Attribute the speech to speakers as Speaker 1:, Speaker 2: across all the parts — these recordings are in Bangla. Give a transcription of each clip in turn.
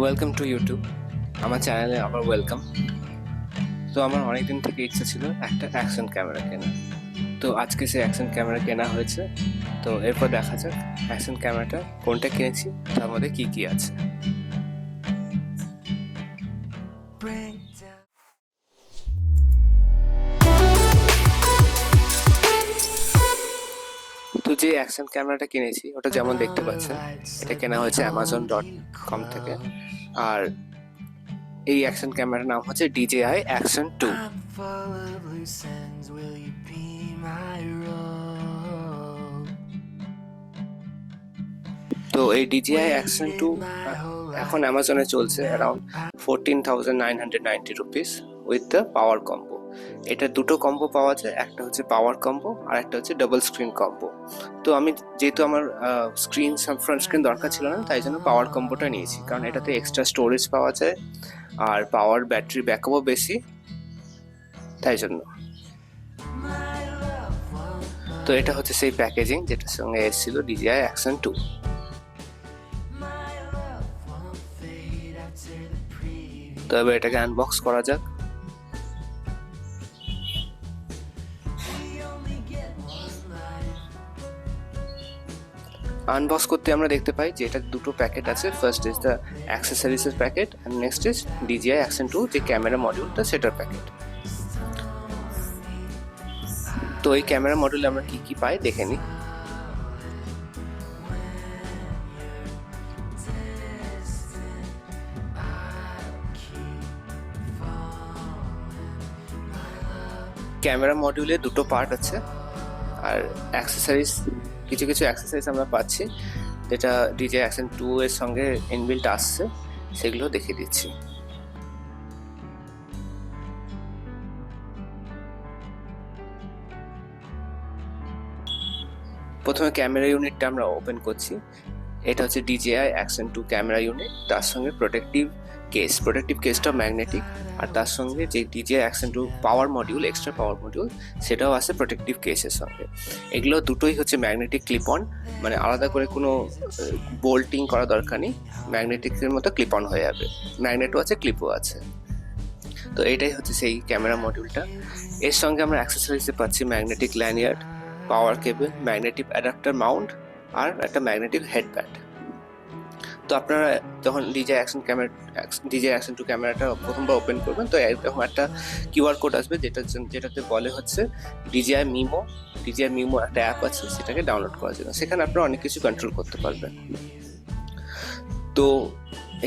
Speaker 1: Welcome to YouTube. আমার চ্যানেলে আবার ওয়েলকাম। তো আমার অনেকদিন থেকে ইচ্ছা ছিল একটা অ্যাকশন ক্যামেরা কেনা। তো আজকে সে অ্যাকশন ক্যামেরা কেনা হয়েছে। তো এরপর দেখা যাক অ্যাকশন ক্যামেরাটা কোনটা কিনেছি, তার মধ্যে কী কী আছে। তো যে অ্যাকশন ক্যামেরাটা কিনেছি ওটা যেমন দেখতে পাচ্ছেন, এটা কেনা হয়েছে amazon.com থেকে। আর এই অ্যাকশন ক্যামেরার নাম হচ্ছে DJI Action 2। তো এই DJI Action 2 এখন অ্যামাজনে চলছে around 14,990 rupees with the power combo. এটা দুটো কম্বো পাওয়া যায়, একটা হচ্ছে পাওয়ার কম্বো আর একটা হচ্ছে ডাবল স্ক্রিন কম্বো। তো আমি যেহেতু আমার ফ্রন্ট স্ক্রিন দরকার ছিল না, তাই জন্য পাওয়ার কম্বোটা নিয়েছি, কারণ এটাতে এক্সট্রা স্টোরেজ পাওয়া যায় আর পাওয়ার ব্যাটারি ব্যাকআপও বেশি, তাই জন্য। তো এটা হচ্ছে সেই প্যাকেজিং যেটার সঙ্গে এসেছিল DJI Action 2। তো এবার এটাকে আনবক্স করা যাক। আনবক্স করতে আমরা দেখতে পাই যে এটা দুটো প্যাকেট আছে। ফার্স্ট ইজ দ্য অ্যাক্সেসরিজের packet and next is DJI Action 2 যে ক্যামেরা মডিউলটা সেটার প্যাকেট। তো এই ক্যামেরা মডিউলে আমরা কি কি পাই দেখে নিই। ক্যামেরা মডিউলে দুটো পার্ট আছে আর অ্যাক্সেসরিজ কিছু অ্যাক্সেসরিজ আমরা পাচ্ছি যেটা DJI Action 2 এর সঙ্গে ইনবিল্ট আসছে, সেগুলো দেখিয়ে দিচ্ছি। প্রথমে ক্যামেরা ইউনিটটা আমরা ওপেন করছি। এটা হচ্ছে DJI Action 2 ক্যামেরা ইউনিট, তার সঙ্গে প্রোটেক্টিভ কেসটা ম্যাগনেটিক, আর তার সঙ্গে যে DJI Action 2 পাওয়ার মডিউল, এক্সট্রা পাওয়ার মডিউল, সেটাও আছে প্রোটেক্টিভ কেসের সঙ্গে। এগুলো দুটোই হচ্ছে ম্যাগনেটিক ক্লিপ অন, মানে আলাদা করে কোনো বোল্টিং করা দরকার নেই, ম্যাগনেটিকের মতো ক্লিপ অন হয়ে যাবে। ম্যাগনেটও আছে, ক্লিপও আছে। তো এটাই হচ্ছে সেই ক্যামেরা মডিউলটা। এর সঙ্গে আমরা অ্যাক্সেসরিজে পাচ্ছি ম্যাগনেটিক ল্যানিয়ার্ড, পাওয়ার কেবল, ম্যাগনেটিক অ্যাডাপ্টার মাউন্ট আর একটা ম্যাগনেটিক হেডব্যান্ড। তো আপনারা যখন DJI Action 2 ক্যামেরাটা প্রথমবার ওপেন করবেন, তো এরকম একটা QR কোড আসবে যেটাতে বলে হচ্ছে DJI Mimo একটা অ্যাপ আছে, সেটাকে ডাউনলোড করার জন্য। সেখানে আপনারা অনেক কিছু কন্ট্রোল করতে পারবেন। তো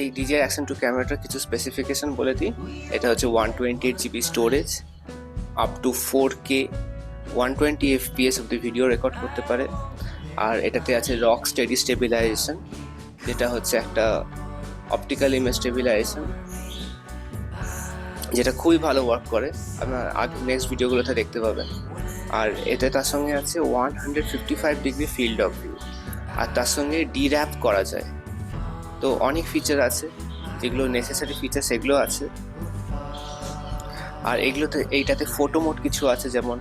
Speaker 1: এই DJI Action 2 ক্যামেরাটার কিছু স্পেসিফিকেশন বলে দিই। এটা হচ্ছে 128 GB storage, up to 4K 120 FPS অব্দি ভিডিও রেকর্ড করতে পারে। আর এটাতে আছে রক স্টেডি স্টেবিলাইজেশন, যেটা হচ্ছে একটা অপটিক্যাল ইমেজ স্টেবিলাইজেশন, যেটা খুবই ভালো ওয়ার্ক করে, আপনার নেক্সট ভিডিওগুলোতে দেখতে পাবেন। আর এতে তার সঙ্গে আছে 155 ডিগ্রি ফিল্ড অফ ভিউ, আর তার সঙ্গে ডির্যাপ করা যায়। তো অনেক ফিচার আছে, যেগুলো নেসেসারি ফিচার সেগুলো আছে। আর এইটাতে ফটো মোড কিছু আছে, যেমন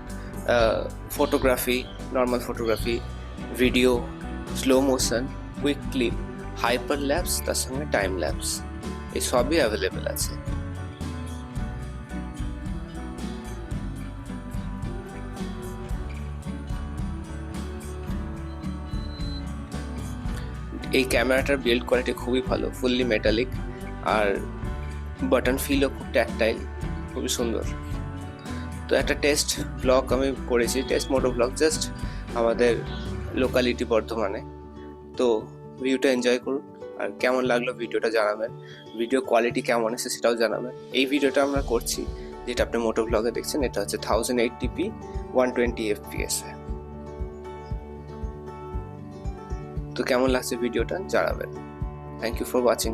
Speaker 1: photography, normal photography, video, slow motion, quick clip, hyper lapse, তার সঙ্গে টাইম ল্যাপস, এই সবই অ্যাভেলেবেল আছে। এই ক্যামেরাটার বিল্ড কোয়ালিটি খুবই ভালো, ফুললি মেটালিক, আর বাটন ফিলও খুব ট্যাকটাইল, খুবই সুন্দর। তো একটা টেস্ট ব্লগ আমি করেছি, টেস্ট মোটোব্লগ, জাস্ট আমাদের লোকালিটি বর্ধমানে। তো ভিডিওটা এনজয় করুন, আর কেমন লাগলো ভিডিওটা জানাবেন, ভিডিও কোয়ালিটি কেমন এসেছে সেটাও জানাবেন। এই ভিডিওটা আমরা করছি, যেটা আপনি মোটোব্লগে দেখছেন, এটা হচ্ছে 1080p 120 FPS। তো কেমন লাগছে ভিডিওটা জানাবেন। Thank you for watching.